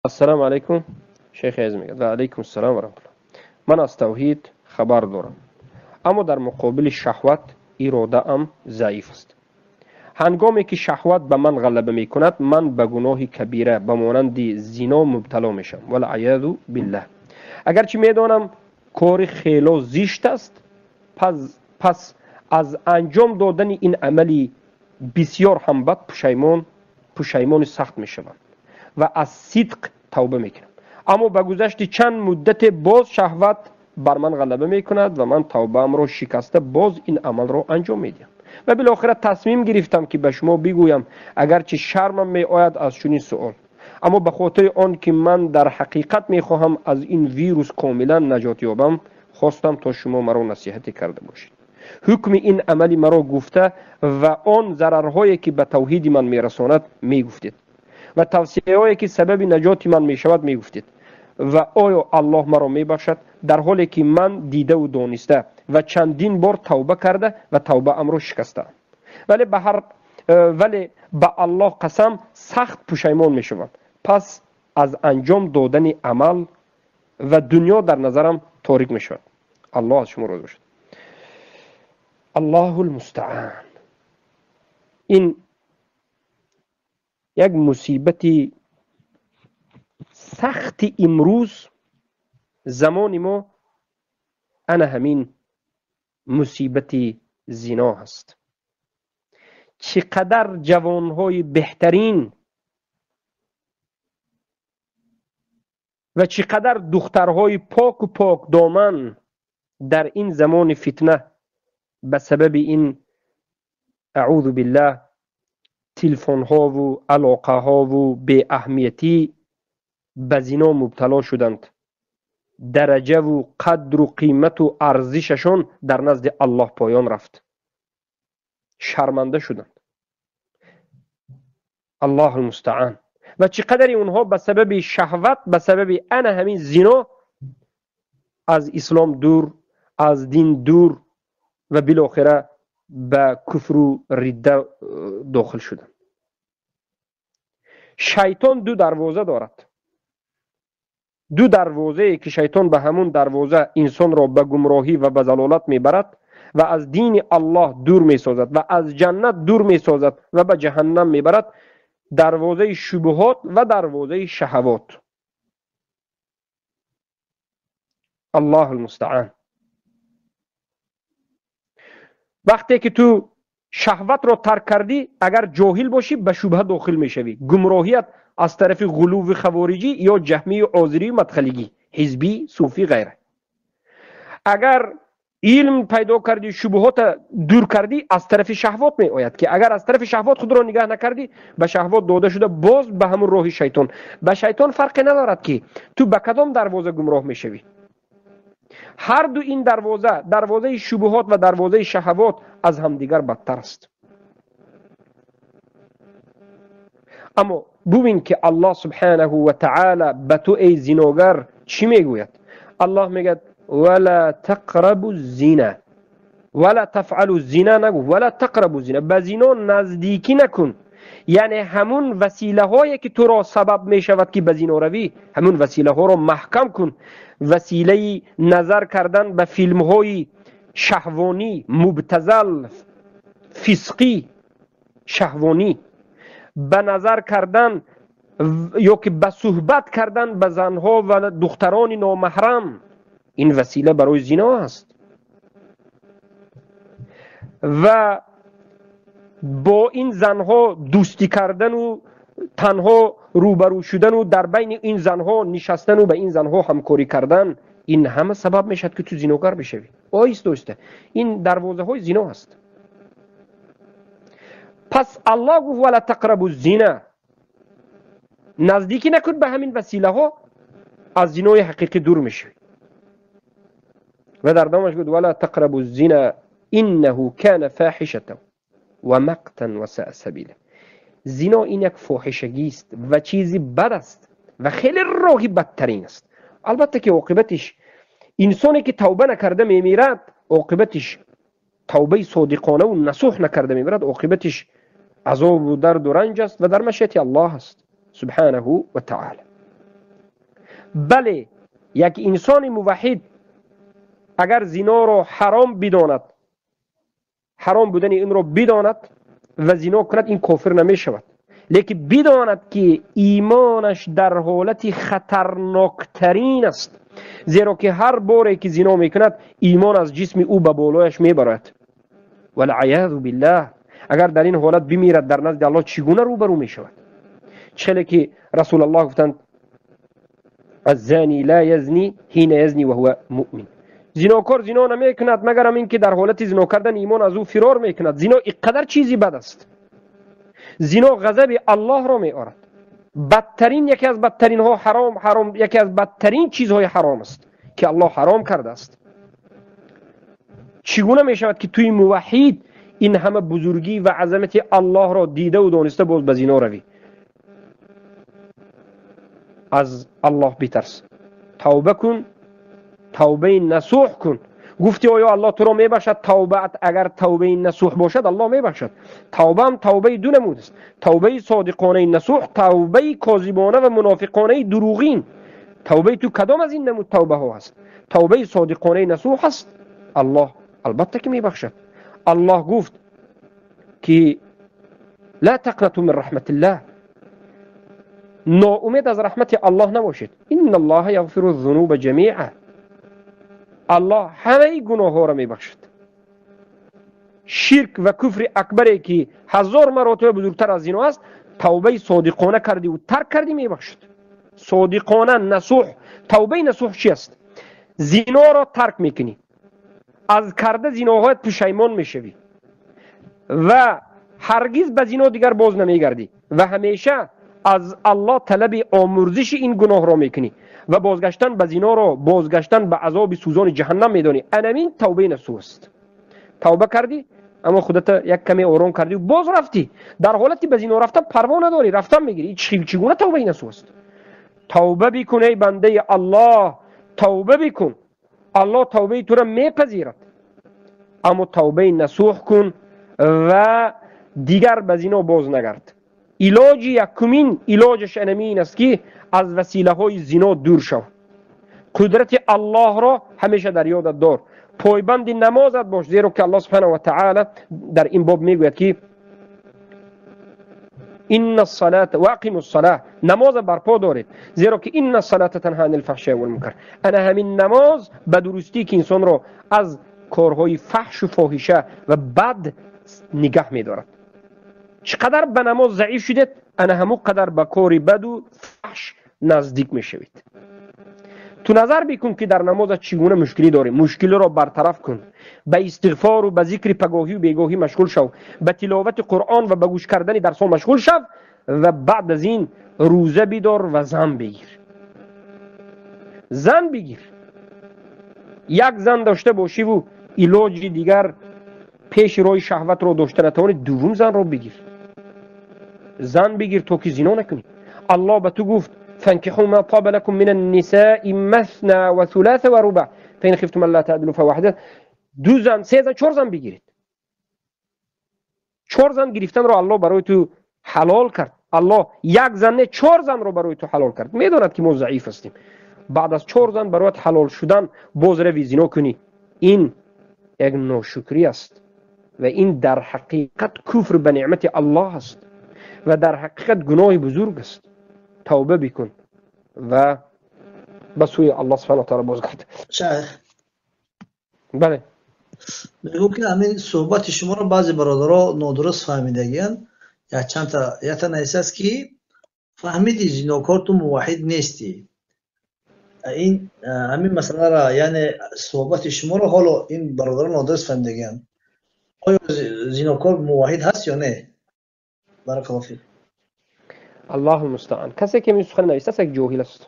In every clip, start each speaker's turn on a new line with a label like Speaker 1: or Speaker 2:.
Speaker 1: السلام علیکم شیخ عزیز میگه و علیکم السلام و رحمت الله. من از توحید خبر دارم اما در مقابل شهوت اراده ام ضعیف است. هنگامی که شهوت به من غلبه می کند من به گناه کبیره به مانند زنا مبتلا میشم والعیاذ بالله. اگرچه میدانم کار خیلی زشت است پس از انجام دادن این عملی بسیار هم بد پشیمان سخت میشوم و از صدق توبه میکنم. اما به گذشت چند مدت باز شهوت بر من غلبه میکند و من توبه ام را شکسته باز این عمل را انجام میدم و بالاخره تصمیم گرفتم که به شما بگویم اگرچه شرمم می آید از چنین سؤال، اما به خاطر آن که من در حقیقت میخواهم از این ویروس کاملا نجات یابم خواستم تا شما مرا نصیحت کرده باشید. حکم این عملی مرا گفته و آن ضررهایی که به توحید من میرساند میگفتید و توصیه هایی که سبب نجات من می شود می گفتید و آیا الله مرا می بخشد در حالی که من دیده و دانسته و چندین بار توبه کرده و توبه ام را شکسته، ولی به الله قسم سخت پشیمان می شوم. پس از انجام دادن عمل و دنیا در نظرم تاریک می شود. الله از شما راضی باشد. الله المستعان. این یک مصیبت سخت امروز زمان ما انا همین مصیبت زنا هست. چقدر جوانهای بهترین و چقدر دخترهای پاک و پاک دامن در این زمان فتنه به سبب این اعوذ بالله تلفن ها و علاقه ها و بی اهمیتی به زنا مبتلا شدند. درجه و قدر و قیمت و ارزششون در نزد الله پایان رفت. شرمنده شدند. الله المستعان. و چقدر اونها به سبب شهوت، به سبب همین زنا از اسلام دور، از دین دور و بالاخره به کفر و ردت داخل شدند. شیطان دو دروازه دارد. دو دروازه که شیطان به همون دروازه انسان را به گمراهی و به ضلالت میبرد و از دین الله دور میسازد و از جنت دور میسازد و به جهنم میبرد. دروازه شبهات و دروازه شهوات. الله المستعان. وقتی که تو شهوت را ترک کردی اگر جاهل باشی به شبهه داخل میشوی. گمراهیت از طرف غلو خوارجی یا جهمی عازری مدخلگی حزبی صوفی غیره. اگر علم پیدا کردی شبهات دور کردی از طرف شهوات می آید که اگر از طرف شهوات خود را نگاه نکردی به شهوات داده شده باز به همون راه شیطان. به شیطان فرقی ندارد که تو به کدام دروازه گمراه میشوی. هر دو این دروازه شبهات و دروازه شهوات از همدیگر بدتر است. اما ببین که الله سبحانه و تعالی به تو ای زناگر چی میگوید؟ الله میگه ولا تقربوا الزنا، ولا تفعلوا الزنا نگو، ولا تقربوا الزنا، به زنا نزدیکی نکن. یعنی همون وسیله هایی که تو را سبب می شود که به زنا روی همون وسیله ها را محکم کن. وسیله نظر کردن به فیلم های شهوانی مبتذل فسقی شهوانی، به نظر کردن یا که به صحبت کردن به زنها و دختران نامحرم، این وسیله برای زنا است. و با این زنها دوستی کردن و تنها روبرو شدن و در بین این زنها نشستن و به این زنها همکاری کردن، این همه سبب میشد که تو زناکار بشوی. آیست دوسته این دروازه های زنا است. پس الله گفت ولا تقربوا الزنا، نزدیکی نکن به همین وسیله ها، از زنای حقیقی دور میشوی. و در دامش گفت ولا تقربوا الزنا انه كان فاحشه و مقتا و ساء سبیلا. زنا این یک فاحشگی است و چیزی بد است و خیلی راهی بدترین است. البته که عاقبتش انسانی که توبه نکرده میمیرد، عاقبتش توبه صادقانه و نصوح نکرده میمیرد، عاقبتش عذاب و درد و رنج است و در مشیت الله است سبحانه و تعالی. بله یک انسان موحد اگر زنا را حرام بداند، حرام بودن این را بداند و زنا کند، این کافر نمی شود. لیکن بداند که ایمانش در حالت خطرناکترین است، زیرا که هر باری که زنا میکند ایمان از جسم او به بالایش میبرد. والعیاذ بالله. اگر در این حالت بمیرد در نزد الله چگونه روبرو میشود؟ چه که رسول الله گفتند الزانی لا یزنی حین یزنی و هو مؤمن. زناکار زنا نمیکند مگر این که در حالت زنا کردن ایمان از او فرار میکند. زنا اینقدر چیزی بد است. زنا غضب الله را میآورد. بدترین، یکی از بدترین ها حرام یکی از بدترین چیزهای حرام است که الله حرام کرده است. چگونه می شود که توی موحد این همه بزرگی و عظمت الله را دیده و دانسته باز به زنا روی؟ از الله بترس، توبه کن، توبه نصوح کن. گفتی آیا الله تو را میبخشد؟ توبه اگر توبه نصوح باشد الله میبخشد. توبه هم توبه دو نمود است: توبه صادقانه نصوح، توبه کاذبانه و منافقانه دروغین. توبه تو کدام از این نمود توبه ها است؟ توبه صادقانه نصوح است، الله البته که میبخشد. الله گفت که لا تقنطوا من رحمت الله، ناامید از رحمت الله نباشید. ان الله یغفر الذنوب جمیعا، الله همه گناه ها را میبخشد. شرک و کفر اکبری که 1000 مراتب بزرگتر از زنا است، توبه صادقانه کردی و ترک کردی میبخشد. صادقانه نصوح. توبه نصوح چی است؟ زنا را ترک میکنی، از کرده زناهایت پشیمان میشوی و هرگز به زنا دیگر باز نمیگردی و همیشه از الله طلب آمرزش این گناه را میکنی و بازگشتن به زنا را بازگشتن به عذاب سوزان جهنم میدانی. انمین توبه نصوح است. توبه کردی اما خودت یک کمی آرام کردی و باز رفتی، در حالتی به زنا رفتن پروا نداری، رفتن میگیری. چگونه توبه نصوح است؟ توبه بکن ای بنده الله، توبه بکن، الله توبه تو را میپذیرد. اما توبه نصوح کن و دیگر به زنا باز نگرد. علاج یکمین علاجش این است که از وسیله های زنا دور شو. قدرت الله را همیشه در یادت دار. پایبند نمازت باش، زیرا که الله سبحانه و تعالی در این باب میگوید که ان الصلاه و اقیموا الصلاه، نماز برپا دارید، زیرا که ان الصلاه تنها عن الفحشاء والمنکر. انا همین نماز به درستی که انسان را از کارهای فحش و فاحشه و بد نگه می‌دارد. چقدر به نماز ضعیف شدید، انا همو قدر به کار بد و فحش نزدیک میشوید. تو نظر بکن که در نماز چگونه مشکلی داری. مشکل را برطرف کن، به استغفار و به ذکر پگاهی و بیگاهی مشغول شو، به تلاوت قرآن و به گوش کردن درس ها مشغول شو و بعد از این روزه بدار و زن بگیر. زن بگیر. یک زن داشته باشی و علاج دیگر پیش روی شهوت رو داشته نتوانی، دوم زن رو بگیر. زن بگیر تا که زنا نکنی. الله به تو گفت فانكحوا ما طاب لكم من النساء مثنى وثلاث ورباع فإن خفتم الا تعدلوا فواحده. دو زن، سه زن، 4 زن بگیرید. 4 زن گرفتن رو الله برای تو حلال کرد. الله یک زن نه 4 زن رو برای تو حلال کرد. میداند که ما ضعیف هستیم. بعد از 4 زن برایت حلال شدن باز روی زنا کنی، این یک ناشکری است و این در حقیقت کفر به نعمت الله است و در حقیقت گناه بزرگ است. توبه بکن و به سوی الله سبحانه و تعالی بازگرد.
Speaker 2: شیخ
Speaker 1: بله،
Speaker 2: میگم که همین صحبت شما رو بعضی برادرها نادرست فهمیدگین. یا چند تا یا تا است که فهمیدی زناکار تو موحد نیستی. این همین مسئله را، یعنی صحبت شما رو حالا این برادرها نادرست فهمیدگین. آیا زناکار موحد هست یا نه؟ بارک الله فیک.
Speaker 1: الله المستعان. کسی که می سخن نویسته است یک جاهل است،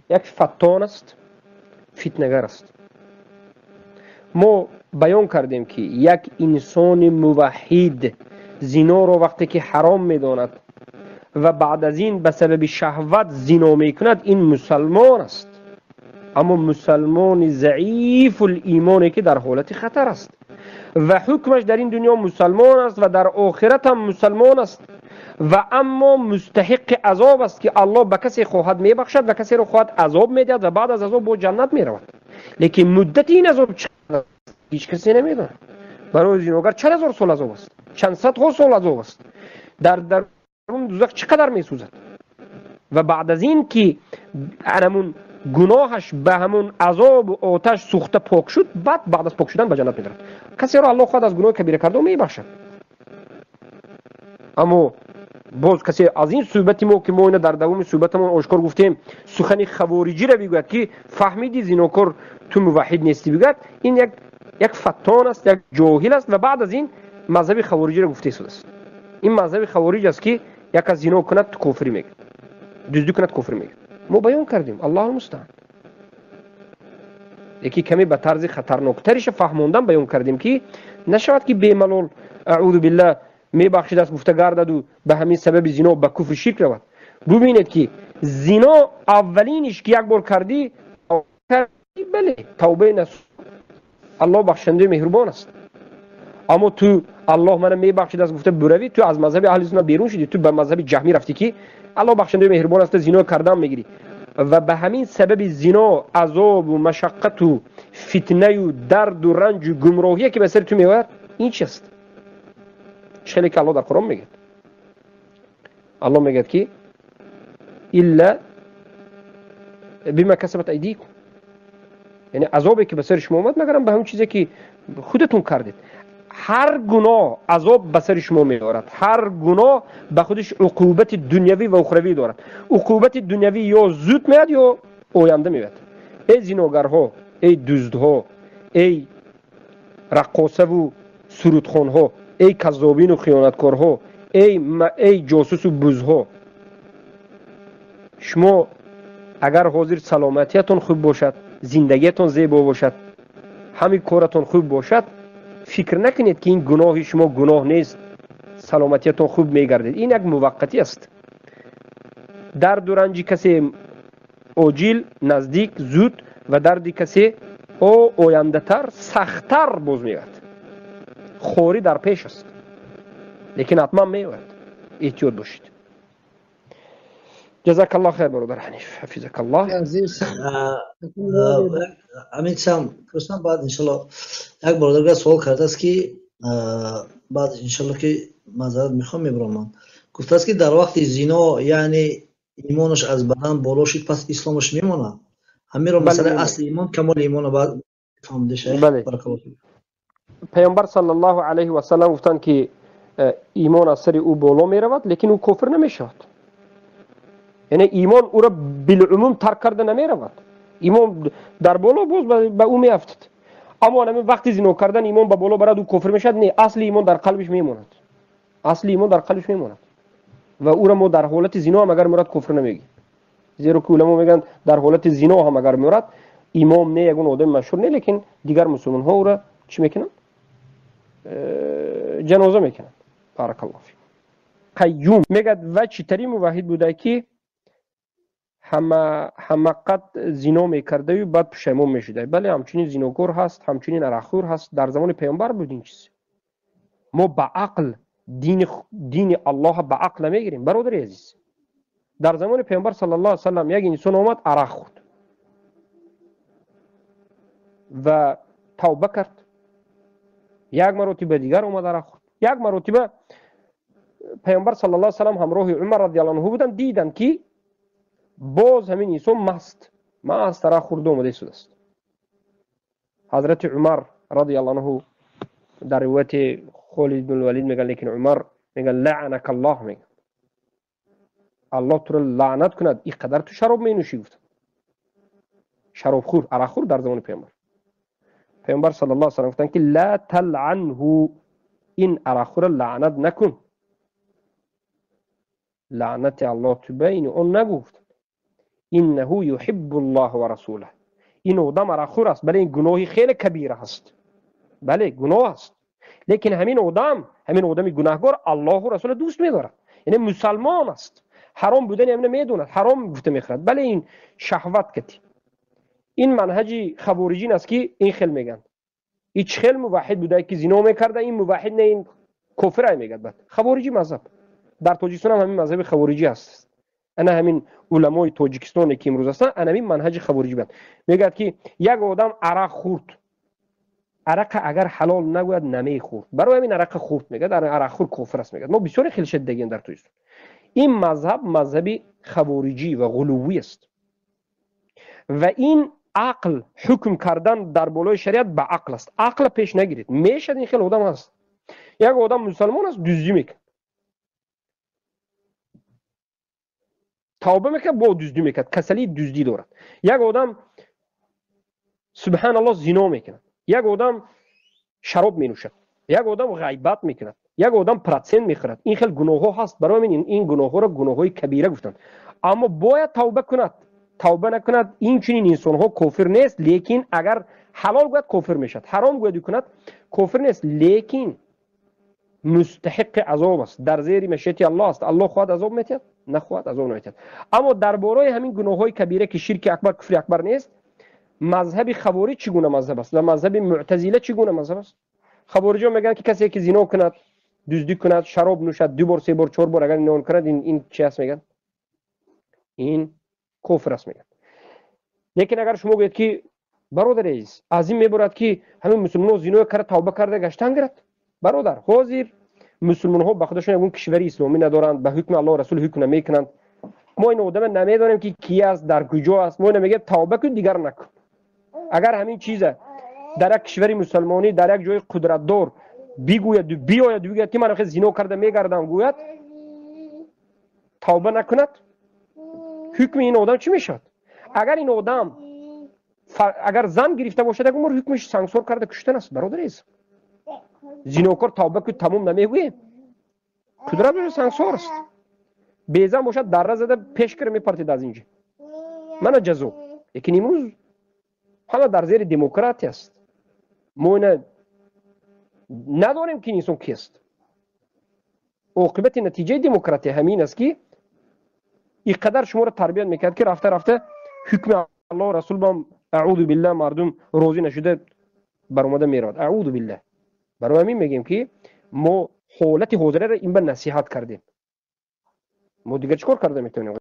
Speaker 1: یک فتان است، فتنه‌گر است. ما بیان کردیم که یک انسان موحد زنا را وقتی که حرام میداند و بعد از این به سبب شهوت زنا میکند، این مسلمان است، اما مسلمان ضعیف الایمانی که در حالت خطر است و حکمش در این دنیا مسلمان است و در آخرت هم مسلمان است و اما مستحق عذاب است که الله به کسی خواهد میبخشد و کسی رو خواهد عذاب میدهد و بعد از عذاب به جنت میرود. لیکن مدت این عذاب چقدر هیچ کسی نمیدونه. برای زیناگر چند هزار سال عذاب است، چند صد ها سال عذاب است، در اون دوزخ چقدر میسوزد. و بعد از این که همون گناهش به همون عذاب و آتش سوخته پاک شد، بعد از پاک شدن به جنت میرود. کسی را الله خواهد از گناه کبیره کرده میبخشد. اما باز کسی از این صحبت ما که ما اینو در دوام صحبتمون آشکار گفتیم، سخن خوارجی را بگوید که فهمیدی زیناکار تو موحد نیستی، بگوید این یک فتان است، یک جاهل است و بعد از این مذهب خوارجی را گفته شده است. این مذهب خوارج است که یک از زنا کند تو کافری میگه، دزدی کند کافر میگه. ما بیان کردیم، الله المستعان. یکی کمی به طرز خطرناکترش فهموندن بیان کردیم که نشود که بی‌ملال اعوذ بالله میبخشید است گفته گردد و به همین سبب زنا به کفر شرک رود. ببینید که زنا اولینش که یک بار کردی بله توبه نصوح، الله بخشنده مهربان است. اما تو الله منو میبخشید است گفته بروی، تو از مذهب اهل سنت بیرون شدی، تو به مذهب جهمی رفتی که الله بخشنده مهربان است، زنا کردن میگیری و به همین سبب زنا عذاب و مشقت و فتنه و درد و رنج و گمراهی که به سر تو میآید. این چیست؟ چه که الله در قرآن میگه، الله میگه که الا بما کسبت ایدیکم، یعنی عذابی که به سر شما اومد مگر به همون چیزی که خودتون کردید. هر گناه عذاب به سر شما میآورد، هر گناه به خودش عقوبت دنیوی و اخروی دارد. عقوبت دنیوی یا زود میاد یا آینده میاد. ای زناگرها، ای دزدها، ای رقاصه و سرودخوانها، ای کذابین و خیانتکارها، ای جاسوس و بزها، شما اگر حاضر سلامتیتون خوب باشد، زندگیتون زیبا باشد، همین کارتون خوب باشد، فکر نکنید که این گناه شما گناه نیست، سلامتیتون خوب میگردید. این یک موقتی است. درد و رنج کسی عاجل، نزدیک، زود و درد کسی آینده تر، سختتر باز میاد. خوری در پیش است لیکن حتما میاد. احتیاط باشید. جزاک الله خیر برادر حنیف، حفظک الله.
Speaker 2: عزیز امید سام پرسیدم، بعد انشالله یک برادر سوال کرده است که بعد انشالله که معذرت میخوام میبرم. من گفته است که در وقت زنا یعنی ایمانش از بدن بالا شد پس اسلامش میمونه، همین رو مثلا اصل ایمان کمال ایمان بعد فهمیده شیخ. بارک الله فیک.
Speaker 1: پیامبر صلی الله علیه و سلم گفتند که ایمان از سر او بالا میرود لیکن او کافر نمیشود. یعنی ایمان او را بالعموم ترک کرده نمیرود، ایمان در بالا باز به او میافتد. اما وقتی زنا کردن ایمان به بالا برد او کافر میشد؟ نه، اصل ایمان در قلبش میماند، اصل ایمان در قلبش میماند و او را ما در حالت زنا هم اگر مراد کفر نمیگی، زیرا که علما میگن در حالت زنا هم اگر مراد امام نه یگون آدم مشهور نه، لیکن دیگر مسلمان ها او را چی میکنن؟ جنازه میکنن. بارک الله فیک. قیوم میگه و چطوری موحد بوده که همه قد زنا میکرده و بعد پشیمان میشده؟ بله همچنین زناگور هست، همچنین عرقخور هست. در زمان پیامبر بود این چیز. ما با عقل دین الله با عقل نمیگیریم برادر عزیز. در زمان پیامبر صلی الله علیه و سلم یک انسان آمد عرق خورد و توبه کرد، یک مرتبه دیگر اومد عرق خورد، یک مرتبه پیامبر صلی الله علیه و سلم همراه عمر رضی الله عنه بودن، دیدن که باز همین انسان مست عرق خورده اومده شده است. حضرت عمر رضی الله عنه در روایت خالد بن الولید میگن، لیکن عمر میگن لعنک الله، میگن الله تو رو لعنت کند، این قدر تو شراب می نوشی. گفت شراب خور، عرق خور در زمان پیامبر صلی الله علیه و سلم گفتن که لا تلعنه، این عرق خور لعنت نکن، لعنت الله تو بین اون نگفت. انه یحب الله و رسوله، این آدم عرق خور است، بله این گناهی خیلی کبیره است، بله گناه است، لیکن همین آدم گناهگار الله و رسول دوست می‌دارد، یعنی مسلمان است، حرام بودن همین میدوند، حرام گفته میخورد، بله این شهوت کتی. این منهج خوارجین است که این خیل میگن هیچ خیل موحد بوده که زنا میکرده، این موحد نه، این کافر میگد. بعد خوارجی مذهب در تاجیکستان هم همین مذهب خوارجی هست. انا همین علمای تاجیکستان که امروز هستن انا همین منهج خوارجی بند. میگه که یک آدم عرق خورد، عرق اگر حلال نگوید نمی خورد، برای همین عرق خورد میگه، در عرق خور کافر است میگه. ما بسیار خیلی شدیدیم در تاجیکستان. این مذهب مذهبی خوارجی و غلوی است و این عقل حکم کردن در بالای شریعت به عقل است. عقل پیش نگیرید. میشه این خیلی آدم هست، یک آدم مسلمان است دزدی میکنه، توبه میکنه با دزدی میکنه، کسلی دزدی دارد. یک آدم سبحان الله زنا میکنه، یک آدم شراب مینوشد، یک آدم غیبت میکند، یک آدم پراتسین میخورد. این خیلی گناه ها هست. برای این گناه ها را گناه های کبیره گفتند. اما باید توبه کند. توبه نکند این چنین انسان ها کافر نیست، لیکن اگر حلال گوید کافر میشد، حرام گوید کند کافر نیست، لیکن مستحق عذاب است، در زیر مشیت الله است. الله خواهد عذاب میتید، نخواهد عذاب نمیتید. اما درباره همین گناه های کبیره که شرک اکبر کفر اکبر نیست، مذهب خوارج چگونه مذهب است و مذهب معتزله چگونه مذهب است؟ خوارج میگن که کسی که زنا کند، دزدی کند، شراب نوشد، 2 بار 3 بار 4 بار اگر نون کند، این چی است میگن؟ این کفر است میگن. لیکن اگر شما گویید که برادر عزیز از این میبرد که همین مسلمان زنا کرد توبه کرده گشتن گرفت، برادر حاضر مسلمان ها به خودشون اون کشوری اسلامی ندارند، به حکم الله رسول حکم نمیکنند. ما این آدم نمیدونیم که کی است، در کجا است. ما نمیگه توبه کن دیگر نکن. اگر همین چیزه در یک کشوری مسلمانی در یک جای قدرت دار بگوید بیاید بگوید که من خیلی زنا کرده میگردم، گوید توبه نکند، حکم این آدم چی میشد؟ اگر این آدم اگر زن گرفته باشد، اگر حکمش سانسور کرده کشتن است. برادر عزیز زناکار توبه که تمام نمیگوید، قدرت سانسور است. بیزن باشد در زده پیش کرده میپرتید از اینجا من جزو. لیکن امروز حالا در زیر دموکراتی است. ما نداریم که انسان کیست. عاقبت نتیجه دموکراتی همین است که اینقدر شما را تربیت میکرد که رفته رفته حکم الله رسول با اعوذ بالله مردم راضی نشده برآمده میراد. اعوذ بالله. برای همین میگیم که ما حالت حاضره را این به نصیحت کردیم. ما دیگه چیکار کرده میتونیم؟